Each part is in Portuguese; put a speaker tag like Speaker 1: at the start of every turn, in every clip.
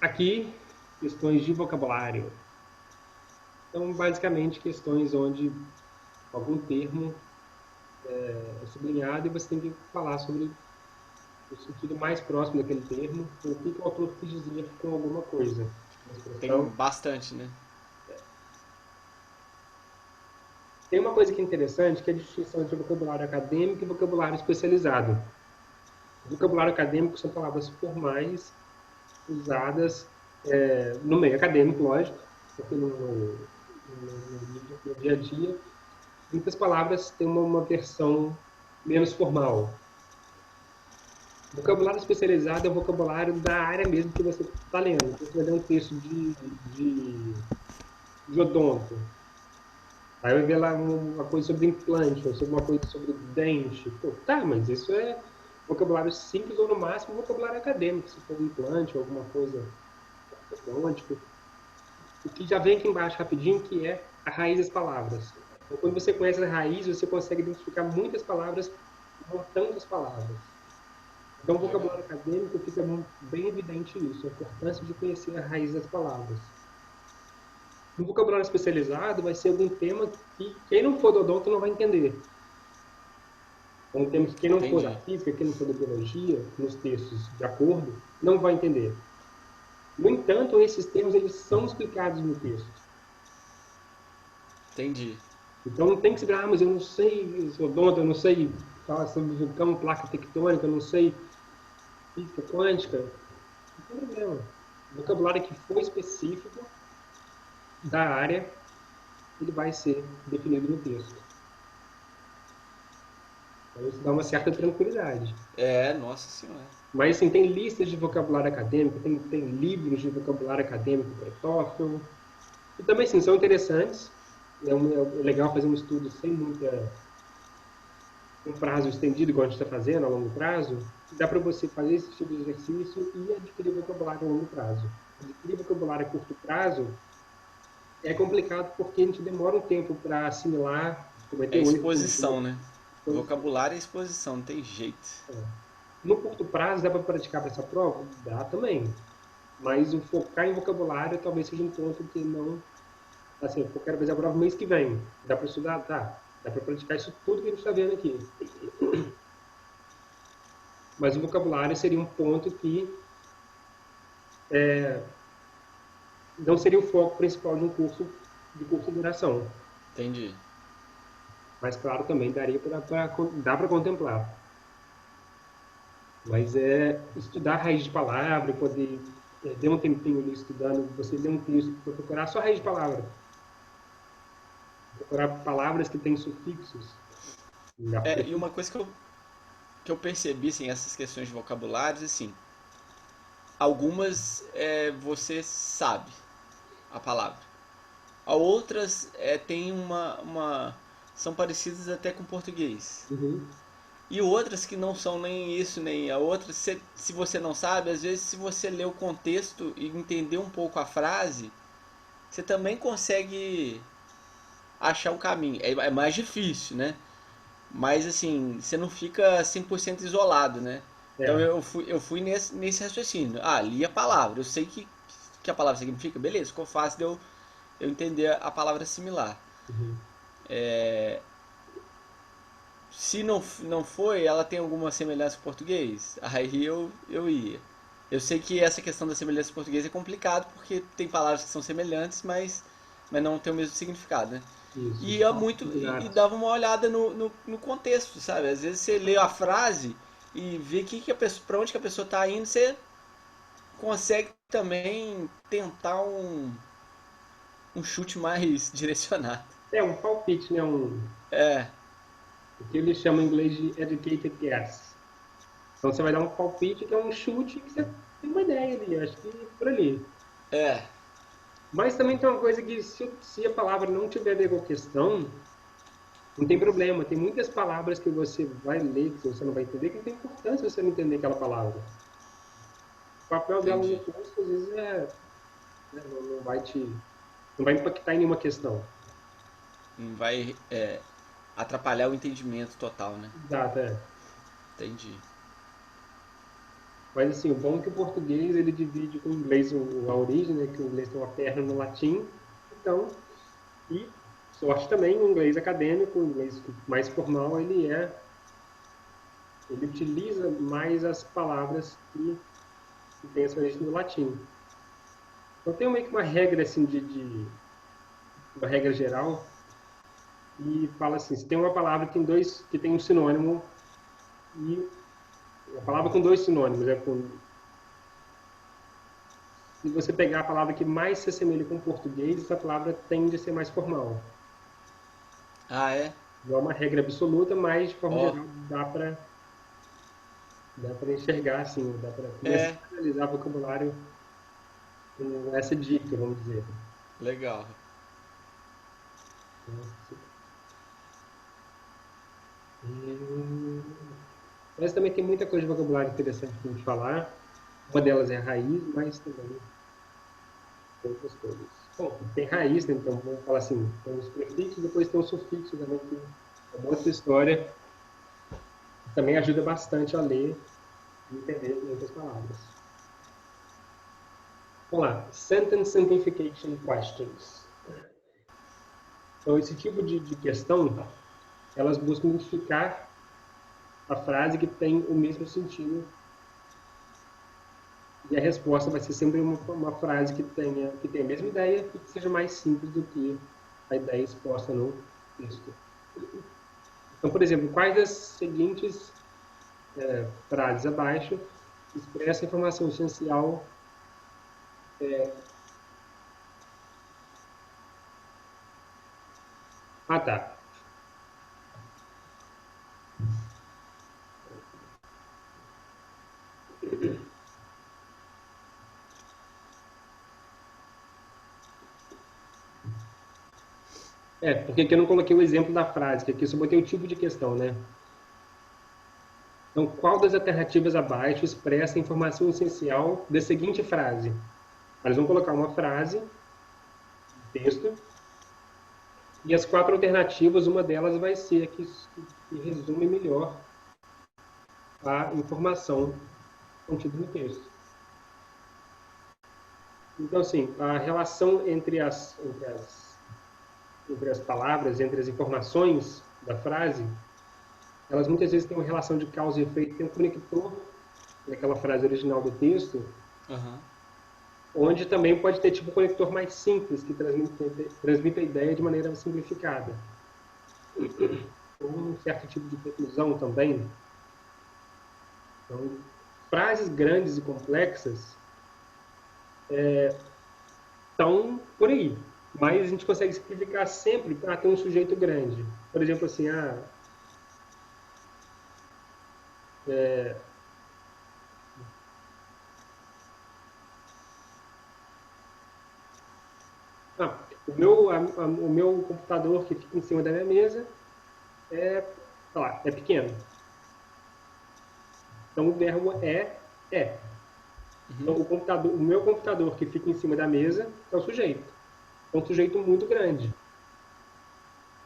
Speaker 1: Aqui, questões de vocabulário. Então, basicamente, questões onde algum termo é sublinhado e você tem que falar sobre o sentido mais próximo daquele termo, o que o autor quis dizer com alguma coisa. Uma
Speaker 2: Tem
Speaker 1: expressão.
Speaker 2: bastante, né?
Speaker 1: Tem uma coisa que é interessante, que é a distinção entre vocabulário acadêmico e vocabulário especializado. O vocabulário acadêmico são palavras formais usadas no meio acadêmico, lógico, porque no dia a dia, muitas palavras têm uma versão menos formal. Vocabulário especializado é o vocabulário da área mesmo que você está lendo. Então, você vai ler um texto de odonto. Aí vai ver lá uma coisa sobre implante, ou sobre uma coisa sobre dente. Pô, tá, mas isso é vocabulário simples ou no máximo vocabulário acadêmico, se for um implante ou alguma coisa ortodôntica. O que já vem aqui embaixo rapidinho, que é a raiz das palavras. Então, quando você conhece a raiz, você consegue identificar muitas palavras montando as palavras. Então, o
Speaker 2: Legal.
Speaker 1: vocabulário acadêmico fica bem evidente isso, a importância de conhecer a raiz das palavras. No vocabulário especializado, vai ser algum tema que quem não for do odonto não vai entender. Então, temos quem não for da
Speaker 2: Entendi.
Speaker 1: física, quem não for da biologia, nos textos de acordo, não vai entender. No entanto, esses termos eles são explicados no texto.
Speaker 2: Entendi.
Speaker 1: Então não tem que se virar, mas eu não sei, eu sou odonto, eu não sei falar sobre vulcão, placa tectônica, eu não sei física quântica. Não tem problema. O vocabulário que for específico da área, ele vai ser definido no texto. Então isso dá uma certa tranquilidade.
Speaker 2: É, nossa senhora.
Speaker 1: Mas assim, tem listas de vocabulário acadêmico, tem livros de vocabulário acadêmico para TOEFL. E também, sim, são interessantes. É legal fazer um estudo sem um prazo estendido, igual a gente está fazendo, a longo prazo. Dá para você fazer esse tipo de exercício e adquirir vocabulário a longo prazo. Adquirir vocabulário a curto prazo é complicado porque a gente demora um tempo para assimilar,
Speaker 2: É
Speaker 1: cometer o erro
Speaker 2: exposição, né?
Speaker 1: exposição.
Speaker 2: Vocabulário é exposição, não tem jeito.
Speaker 1: É. No curto prazo, dá para praticar para essa prova? Dá também. Mas o focar em vocabulário talvez seja um ponto que não. Assim, eu quero fazer a prova mês que vem. Dá para estudar? Dá. Dá para praticar isso tudo que a gente está vendo aqui. Mas o vocabulário seria um ponto que não seria o foco principal de um curso de curta duração.
Speaker 2: Entendi.
Speaker 1: Mas, claro, também dá para contemplar. Mas é estudar a raiz de palavra, poder ter um tempinho ali estudando, você lê um texto para procurar só a raiz de palavra. Procurar palavras que têm sufixos.
Speaker 2: É, e uma coisa que eu percebi, assim, essas questões de vocabulários, assim, algumas você sabe a palavra. A outras tem são parecidas até com português.
Speaker 1: Uhum.
Speaker 2: E outras que não são nem isso nem a outra, se você não sabe, às vezes se você ler o contexto e entender um pouco a frase, você também consegue achar um caminho. É mais difícil, né? Mas assim, você não fica 100% isolado, né? Então
Speaker 1: É.
Speaker 2: eu fui nesse raciocínio. Ah, li a palavra, eu sei que a palavra significa, beleza, ficou fácil de eu entender a palavra similar.
Speaker 1: Uhum.
Speaker 2: Se não foi, ela tem alguma semelhança com o português? Aí eu ia. Eu sei que essa questão da semelhança com o português é complicado porque tem palavras que são semelhantes, mas não tem o mesmo significado, né?
Speaker 1: Isso.
Speaker 2: E ia muito e
Speaker 1: Exato.
Speaker 2: dava uma olhada no contexto, sabe? Às vezes você lê a frase e vê que a pessoa, pra onde que a pessoa tá indo, você consegue também tentar um chute mais direcionado.
Speaker 1: É um palpite, né?
Speaker 2: É,
Speaker 1: O que eles chamam em inglês de educated guess. Então você vai dar um palpite que é um chute que você tem uma ideia ali, eu acho que é por ali.
Speaker 2: é,
Speaker 1: Mas também tem uma coisa que se a palavra não tiver a ver com a questão, não tem problema. Tem muitas palavras que você vai ler que você não vai entender, que não tem importância você não entender aquela palavra. O papel dela
Speaker 2: entendi.
Speaker 1: no curso, às vezes, não vai impactar em nenhuma questão.
Speaker 2: Não vai atrapalhar o entendimento total, né?
Speaker 1: Exato, é.
Speaker 2: Entendi.
Speaker 1: Mas assim, o bom é que o português ele divide com o inglês a origem, né? Que o inglês tem uma perna no latim. Então, e sorte também, o inglês acadêmico, o inglês mais formal, ele utiliza mais as palavras que têm essa origem do latim. Então tem meio que uma regra assim uma regra geral e fala assim, se tem uma palavra que tem um sinônimo e uma palavra com dois sinônimos, se você pegar a palavra que mais se assemelha com o português, essa palavra tende a ser mais formal.
Speaker 2: Ah, é?
Speaker 1: Não é uma regra absoluta, mas de forma
Speaker 2: Ó,
Speaker 1: geral dá para enxergar assim, dá para começar
Speaker 2: é,
Speaker 1: a analisar vocabulário com essa dica, vamos dizer.
Speaker 2: legal.
Speaker 1: E... Mas também tem muita coisa de vocabulário interessante para a gente falar. Uma delas é a raiz, mas também tem outras coisas. Bom, tem raiz, né? Então vamos falar assim, tem os prefixos, depois tem o sufixo também, que é uma outra história. Também ajuda bastante a ler e entender muitas palavras. Vamos lá, Sentence Simplification Questions. Então, esse tipo de questão, elas buscam identificar a frase que tem o mesmo sentido e a resposta vai ser sempre uma frase que tenha a mesma ideia e que seja mais simples do que a ideia exposta no texto. Então, por exemplo, quais das seguintes frases abaixo expressam a informação essencial Ah, tá. Porque aqui eu não coloquei o exemplo da frase, que aqui eu só botei o tipo de questão, né? Então, qual das alternativas abaixo expressa a informação essencial da seguinte frase? Eles vão colocar uma frase, texto, e as quatro alternativas, uma delas vai ser a que resume melhor a informação contida no texto. Então, assim, a relação entre as palavras, entre as informações da frase, elas muitas vezes têm uma relação de causa e efeito, tem um conector naquela frase original do texto,
Speaker 2: Aham.
Speaker 1: onde também pode ter tipo um conector mais simples, que transmite a ideia de maneira simplificada. Ou um certo tipo de conclusão também. Então, frases grandes e complexas estão por aí. Mas a gente consegue simplificar sempre para ter um sujeito grande. Por exemplo, assim, o meu computador que fica em cima da minha mesa é, sei lá, é pequeno. Então o verbo é. Então o meu computador que fica em cima da mesa é o sujeito. É um sujeito muito grande.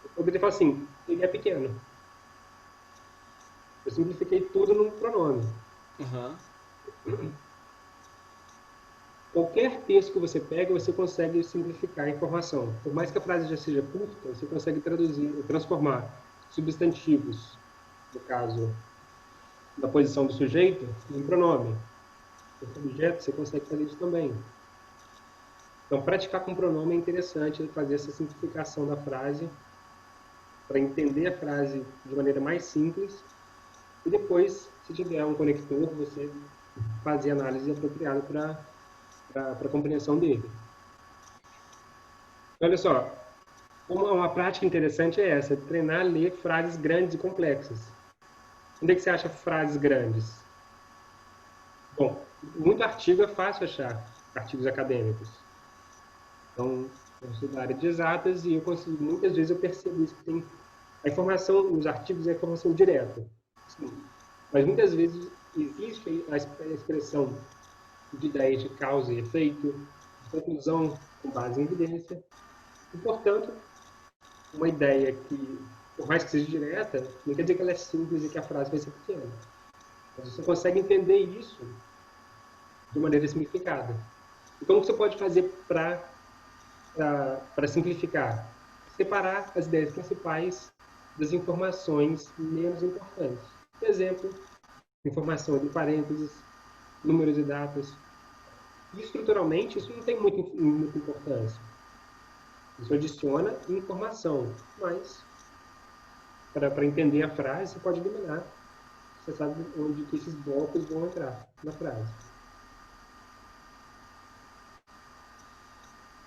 Speaker 1: Eu poderia falar assim, ele é pequeno. Eu simplifiquei tudo num pronome.
Speaker 2: Aham.
Speaker 1: Qualquer texto que você pega, você consegue simplificar a informação. Por mais que a frase já seja curta, você consegue transformar substantivos, no caso, na posição do sujeito, em pronome. Esse objeto, você consegue fazer isso também. Então, praticar com pronome é interessante, fazer essa simplificação da frase, para entender a frase de maneira mais simples, e depois, se tiver um conector, você fazer a análise apropriada para a compreensão dele. Olha só, uma prática interessante é essa, treinar a ler frases grandes e complexas. Onde é que você acha frases grandes? Bom, muito artigo é fácil achar, artigos acadêmicos. Então, eu sou da área de exatas e muitas vezes eu percebo isso, que tem a informação, os artigos é a informação direta. Sim. Mas muitas vezes existe a expressão de ideias de causa e efeito, de conclusão com base em evidência. E, portanto, uma ideia que, por mais que seja direta, não quer dizer que ela é simples e que a frase vai ser pequena. Mas você consegue entender isso de maneira simplificada. Então, o que você pode fazer para simplificar? Separar as ideias principais das informações menos importantes. Por exemplo, informação entre parênteses, números e datas. E estruturalmente, isso não tem muita importância. Isso adiciona informação, mas para entender a frase, você pode eliminar. Você sabe onde que esses blocos vão entrar na frase.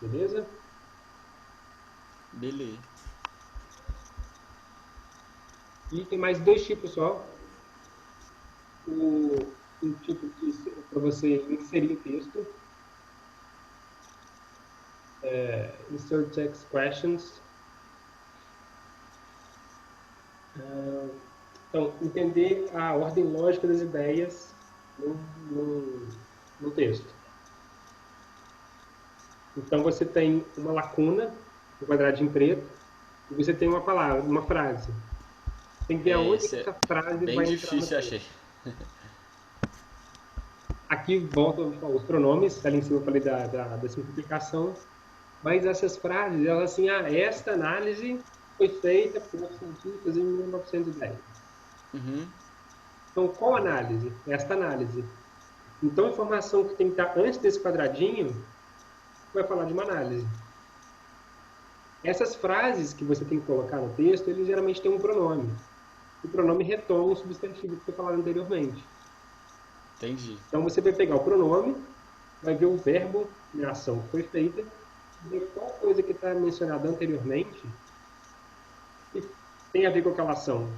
Speaker 1: Beleza?
Speaker 2: Beleza.
Speaker 1: E tem mais dois tipos só. Um tipo para você inserir texto. Insert text questions. Então, entender a ordem lógica das ideias no texto. Então, você tem uma lacuna, um quadradinho preto, e você tem uma palavra, uma frase. Tem que ver aonde que essa frase
Speaker 2: bem
Speaker 1: vai
Speaker 2: difícil,
Speaker 1: entrar no
Speaker 2: achei.
Speaker 1: Aqui volta os pronomes, ali em cima eu falei da simplificação, mas essas frases, elas assim, esta análise foi feita por cientistas em 1910.
Speaker 2: Uhum.
Speaker 1: Então, qual análise? Esta análise. Então, a informação que tem que estar antes desse quadradinho vai falar de uma análise. Essas frases que você tem que colocar no texto, eles geralmente têm um pronome. O pronome retoma o substantivo que foi falado anteriormente.
Speaker 2: Entendi.
Speaker 1: Então, você vai pegar o pronome, vai ver o verbo e a ação que foi feita, ver qual coisa que está mencionada anteriormente e tem a ver com aquela ação.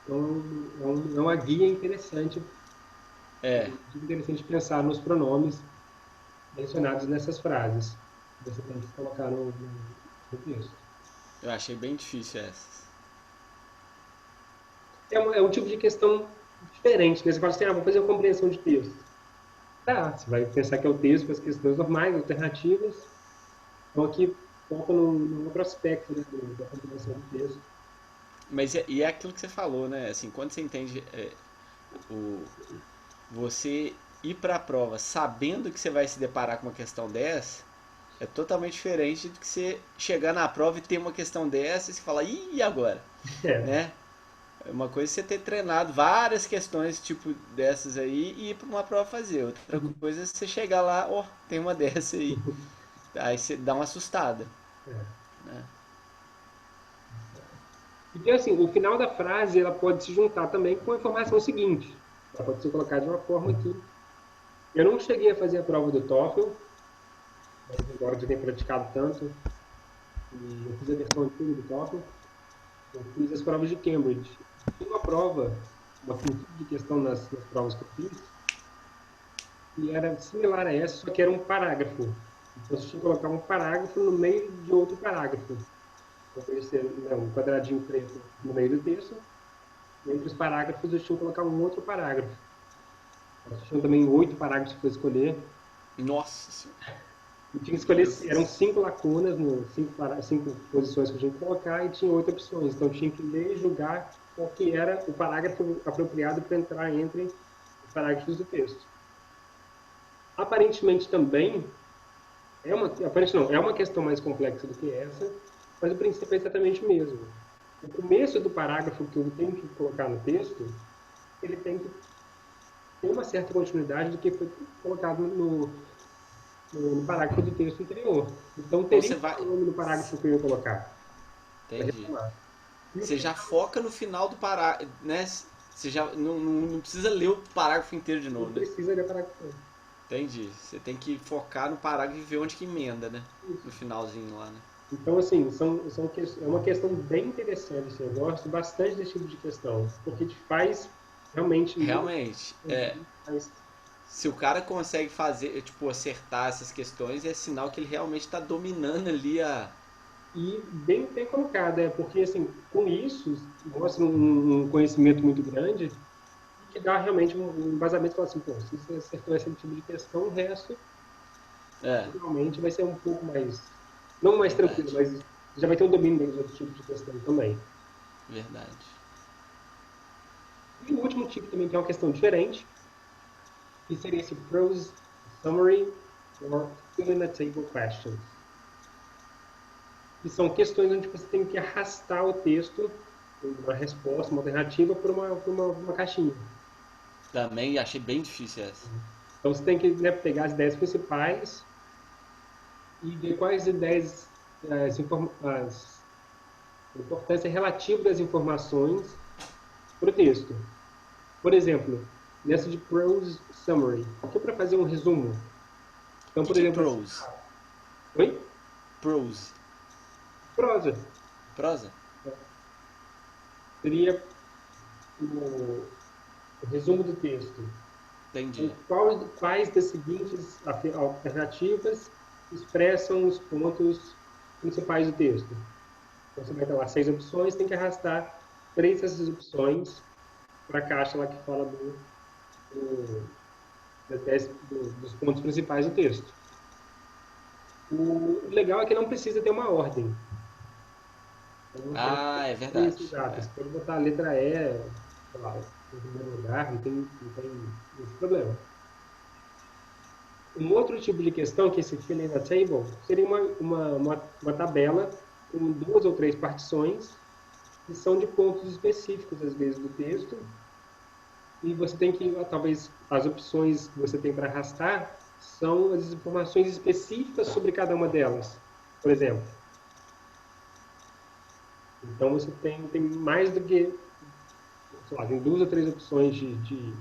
Speaker 1: Então, é uma guia interessante. É interessante pensar nos pronomes mencionados nessas frases. Você tem que colocar no texto.
Speaker 2: Eu achei bem difícil essas.
Speaker 1: É um tipo de questão diferente, né? Você fala assim, vou fazer uma compreensão de texto. Tá, você vai pensar que é o texto com as questões normais, alternativas. Então aqui foca no outro aspecto, né, da compreensão do texto.
Speaker 2: Mas é aquilo que você falou, né? Assim, quando você entende você ir para a prova sabendo que você vai se deparar com uma questão dessa, é totalmente diferente do que você chegar na prova e ter uma questão dessa e você falar, e agora?
Speaker 1: É,
Speaker 2: Né? É uma coisa é você ter treinado várias questões tipo dessas aí e ir para uma prova fazer. Outra coisa é você chegar lá, tem uma dessa aí. Aí você dá uma assustada.
Speaker 1: é.
Speaker 2: Né?
Speaker 1: Então, assim, o final da frase ela pode se juntar também com a informação seguinte. Ela pode ser colocada de uma forma que eu não cheguei a fazer a prova do TOEFL, mas agora já tenho praticado tanto. E eu fiz a versão antiga do TOEFL. Eu fiz as provas de Cambridge. Tinha uma prova, um tipo de questão nas provas que eu fiz, e era similar a essa, só que era um parágrafo. Então você tinha que colocar um parágrafo no meio de outro parágrafo. Oferecer um quadradinho preto no meio do texto, e entre os parágrafos eu tinha que colocar um outro parágrafo. Nós tinha também 8 parágrafos para escolher.
Speaker 2: Nossa Senhora.
Speaker 1: E tinha que escolher, eram 5 lacunas, 5 posições que eu tinha que colocar, e tinha 8 opções. Então eu tinha que ler e julgar qual que era o parágrafo apropriado para entrar entre os parágrafos do texto. Aparentemente também, é uma questão mais complexa do que essa, mas o princípio é exatamente o mesmo. O começo do parágrafo que eu tenho que colocar no texto, ele tem que ter uma certa continuidade do que foi colocado no parágrafo do texto anterior. Então, teria um nome no parágrafo que eu ia colocar.
Speaker 2: Entendi. Você já foca no final do parágrafo, né? Você já não precisa ler o parágrafo inteiro de novo,
Speaker 1: não precisa ler o parágrafo todo.
Speaker 2: Entendi. Você tem que focar no parágrafo e ver onde que emenda, né? Isso. No finalzinho lá, né?
Speaker 1: Então, assim, é uma questão bem interessante. Assim, eu gosto bastante desse tipo de questão, porque te faz realmente...
Speaker 2: Realmente, se o cara consegue fazer, tipo, acertar essas questões, é sinal que ele realmente está dominando ali a...
Speaker 1: E bem colocado, porque, assim, com isso, mostra um conhecimento muito grande que dá realmente um embasamento e fala assim, pô, se você acertou esse tipo de questão, o resto realmente vai ser um pouco mais... Não mais tranquilo, mas já vai ter um domínio dos outros tipos de questão também.
Speaker 2: Verdade.
Speaker 1: E o último tipo também, que é uma questão diferente, que seria esse prose summary or fill in a table questions. Que são questões onde você tem que arrastar o texto, uma resposta, uma alternativa, por uma caixinha.
Speaker 2: Também achei bem difícil essa.
Speaker 1: Então você tem que, né, pegar as ideias principais e ver quais ideias, a importância relativa das informações para o texto. Por exemplo, nessa de prose summary, que é para fazer um resumo. Então,
Speaker 2: O
Speaker 1: por
Speaker 2: que é
Speaker 1: exemplo,
Speaker 2: prose?
Speaker 1: oi?
Speaker 2: Prose.
Speaker 1: Prosa.
Speaker 2: Prosa?
Speaker 1: Seria o resumo do texto.
Speaker 2: Entendi.
Speaker 1: Quais das seguintes alternativas expressam os pontos principais do texto? Então, você vai ter lá 6 opções, tem que arrastar 3 dessas opções para a caixa lá que fala dos pontos principais do texto. O legal é que não precisa ter uma ordem. Então,
Speaker 2: Ah, é verdade.
Speaker 1: exato. Você pode botar a letra E, sei lá, em primeiro lugar, não tem esse problema. Um outro tipo de questão, que é esse fill in a table, seria uma tabela com 2 ou 3 partições que são de pontos específicos, às vezes, do texto. E você tem que, talvez, as opções que você tem para arrastar são as informações específicas sobre cada uma delas, por exemplo. Então você tem mais do que, sei lá, tem 2 ou 3 opções de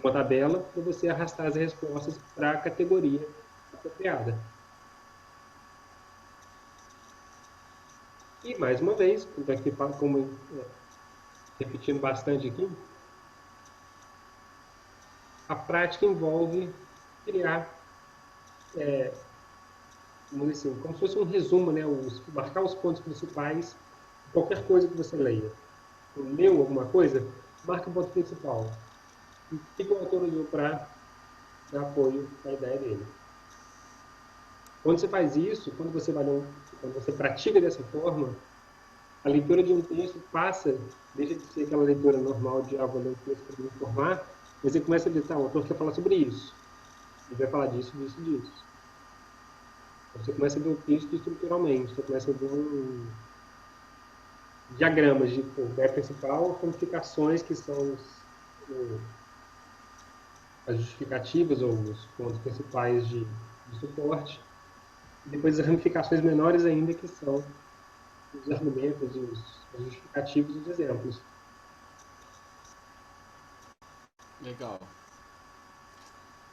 Speaker 1: uma tabela para você arrastar as respostas para a categoria apropriada. E mais uma vez, repetindo bastante aqui, a prática envolve criar, vamos dizer assim, como se fosse um resumo, né? Marcar os pontos principais de qualquer coisa que você leia. Leu alguma coisa, marca o ponto principal. E o que o autor usou para dar apoio à ideia dele. Quando você faz isso, quando você pratica dessa forma, a leitura de um texto deixa de ser aquela leitura normal de vou ler o texto para me informar, mas você começa a dizer, o autor quer falar sobre isso. Ele vai falar disso, disso, disso. Você começa a ver o texto estruturalmente, você começa a ver diagramas de ideia principal, ramificações que são as justificativas ou os pontos principais de suporte, e depois as ramificações menores ainda, que são os argumentos, os justificativos e os exemplos.
Speaker 2: Legal.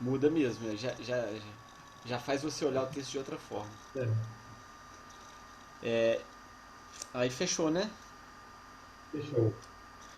Speaker 2: Muda mesmo, né? Já faz você olhar o texto de outra forma.
Speaker 1: É.
Speaker 2: Aí fechou, né?
Speaker 1: Fechou.